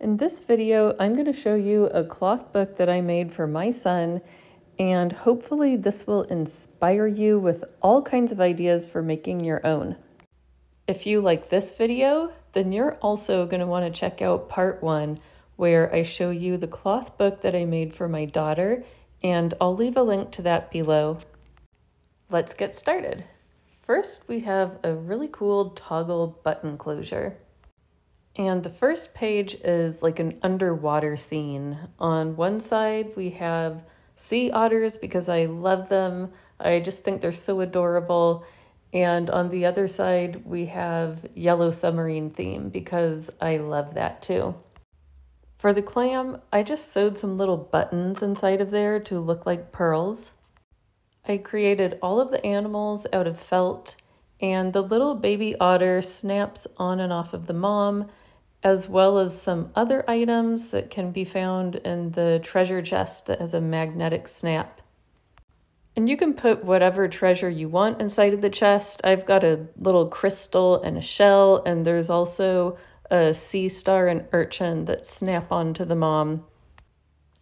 In this video, I'm going to show you a cloth book that I made for my son, and hopefully this will inspire you with all kinds of ideas for making your own. If you like this video, then you're also going to want to check out part 1, where I show you the cloth book that I made for my daughter, and I'll leave a link to that below. Let's get started. First, we have a really cool toggle button closure. And the first page is like an underwater scene. On one side, we have sea otters because I love them. I just think they're so adorable. And on the other side, we have yellow submarine theme because I love that too. For the clam, I just sewed some little buttons inside of there to look like pearls. I created all of the animals out of felt, and the little baby otter snaps on and off of the mom, as well as some other items that can be found in the treasure chest that has a magnetic snap. And you can put whatever treasure you want inside of the chest. I've got a little crystal and a shell, and there's also a sea star and urchin that snap onto the mom.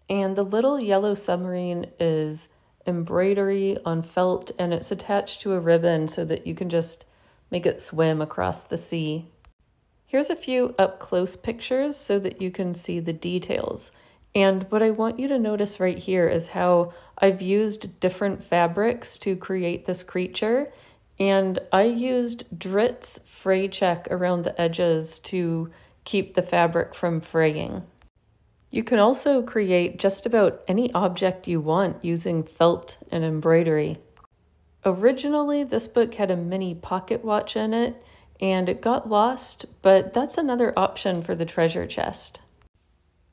And the little yellow submarine is embroidery on felt, and it's attached to a ribbon so that you can just make it swim across the sea. Here's a few up-close pictures so that you can see the details. And what I want you to notice right here is how I've used different fabrics to create this creature. And I used Dritz fray check around the edges to keep the fabric from fraying. You can also create just about any object you want using felt and embroidery. Originally, this book had a mini pocket watch in it, and it got lost, but that's another option for the treasure chest.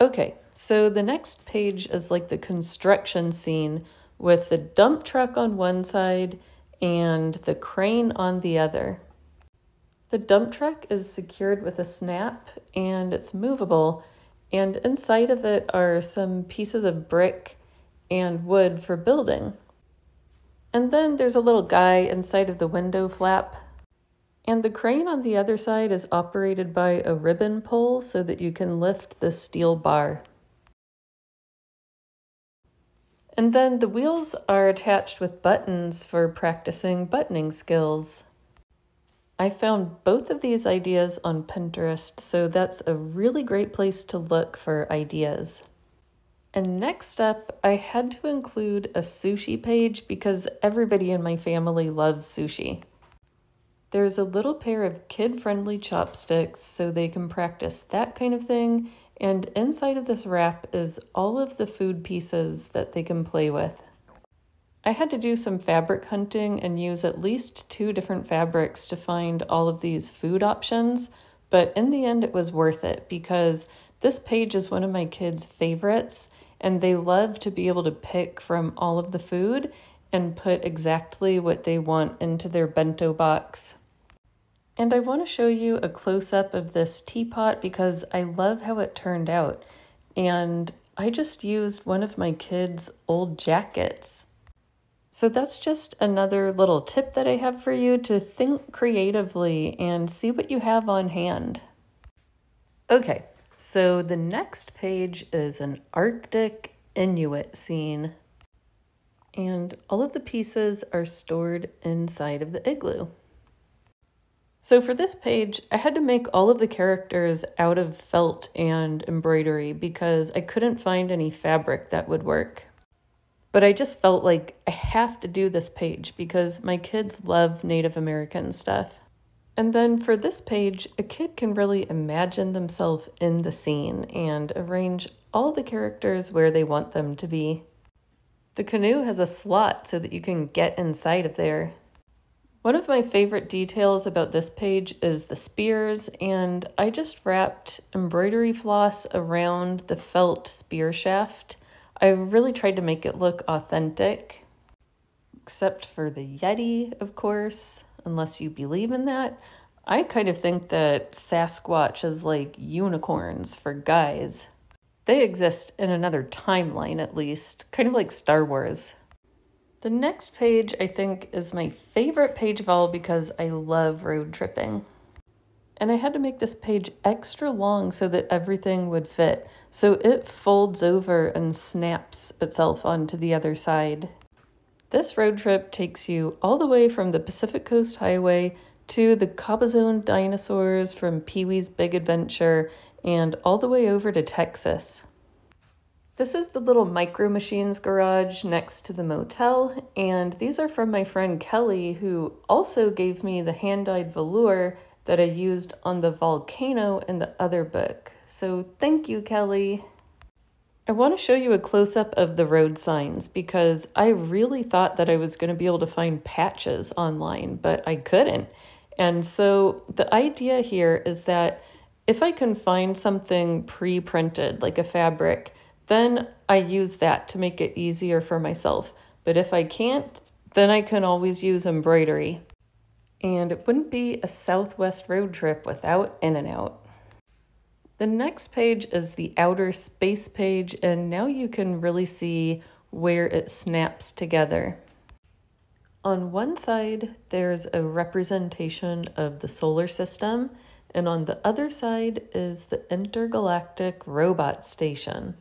Okay, so the next page is like the construction scene with the dump truck on one side and the crane on the other. The dump truck is secured with a snap and it's movable, and inside of it are some pieces of brick and wood for building. And then there's a little guy inside of the window flap. And the crane on the other side is operated by a ribbon pull so that you can lift the steel bar. And then the wheels are attached with buttons for practicing buttoning skills. I found both of these ideas on Pinterest, so that's a really great place to look for ideas. And next up, I had to include a sushi page because everybody in my family loves sushi. There's a little pair of kid-friendly chopsticks so they can practice that kind of thing, and inside of this wrap is all of the food pieces that they can play with. I had to do some fabric hunting and use at least 2 different fabrics to find all of these food options, but in the end it was worth it because this page is one of my kids' favorites, and they love to be able to pick from all of the food and put exactly what they want into their bento box. And I want to show you a close-up of this teapot because I love how it turned out. And I just used one of my kids' old jackets. So that's just another little tip that I have for you to think creatively and see what you have on hand. Okay, so the next page is an Arctic Inuit scene. And all of the pieces are stored inside of the igloo. So for this page, I had to make all of the characters out of felt and embroidery because I couldn't find any fabric that would work. But I just felt like I have to do this page because my kids love Native American stuff. And then for this page, a kid can really imagine themselves in the scene and arrange all the characters where they want them to be. The canoe has a slot so that you can get inside of there. One of my favorite details about this page is the spears, and I just wrapped embroidery floss around the felt spear shaft. I really tried to make it look authentic, except for the Yeti, of course, unless you believe in that. I kind of think that Sasquatch is like unicorns for guys. They exist in another timeline, at least, kind of like Star Wars. The next page, I think, is my favorite page of all because I love road tripping. And I had to make this page extra long so that everything would fit. So it folds over and snaps itself onto the other side. This road trip takes you all the way from the Pacific Coast Highway to the Cabazon dinosaurs from Pee-wee's Big Adventure and all the way over to Texas. This is the little Micro Machines garage next to the motel, and these are from my friend Kelly, who also gave me the hand-dyed velour that I used on the volcano in the other book. So thank you, Kelly. I want to show you a close-up of the road signs because I really thought that I was going to be able to find patches online, but I couldn't. And so the idea here is that if I can find something pre-printed, like a fabric, then I use that to make it easier for myself. But if I can't, then I can always use embroidery. And it wouldn't be a Southwest road trip without In-N-Out. The next page is the outer space page, and now you can really see where it snaps together. On one side, there's a representation of the solar system, and on the other side is the intergalactic robot station.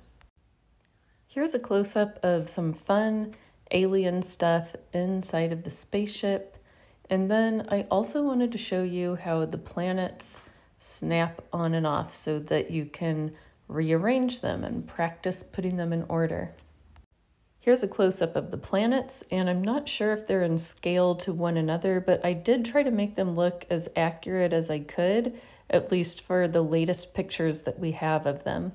Here's a close-up of some fun alien stuff inside of the spaceship. And then I also wanted to show you how the planets snap on and off so that you can rearrange them and practice putting them in order. Here's a close-up of the planets, and I'm not sure if they're in scale to one another, but I did try to make them look as accurate as I could, at least for the latest pictures that we have of them.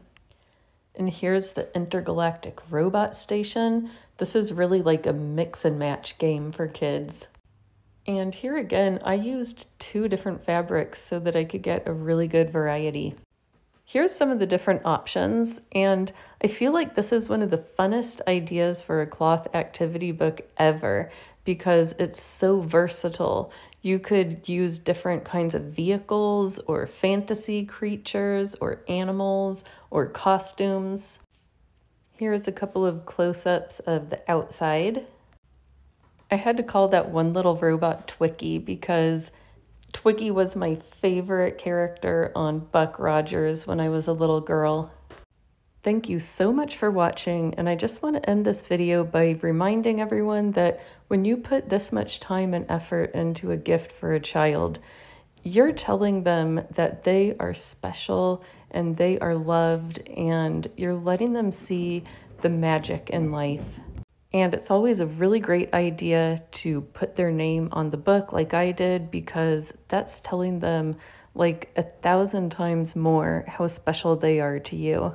And here's the intergalactic robot station. This is really like a mix and match game for kids. And here again, I used 2 different fabrics so that I could get a really good variety. Here's some of the different options, and I feel like this is one of the funnest ideas for a cloth activity book ever because it's so versatile. You could use different kinds of vehicles or fantasy creatures or animals or costumes. Here's a couple of close-ups of the outside. I had to call that one little robot Twiki because Twiki was my favorite character on Buck Rogers when I was a little girl. Thank you so much for watching, and I just want to end this video by reminding everyone that when you put this much time and effort into a gift for a child, you're telling them that they are special and they are loved, and you're letting them see the magic in life. And it's always a really great idea to put their name on the book like I did, because that's telling them like 1,000 times more how special they are to you.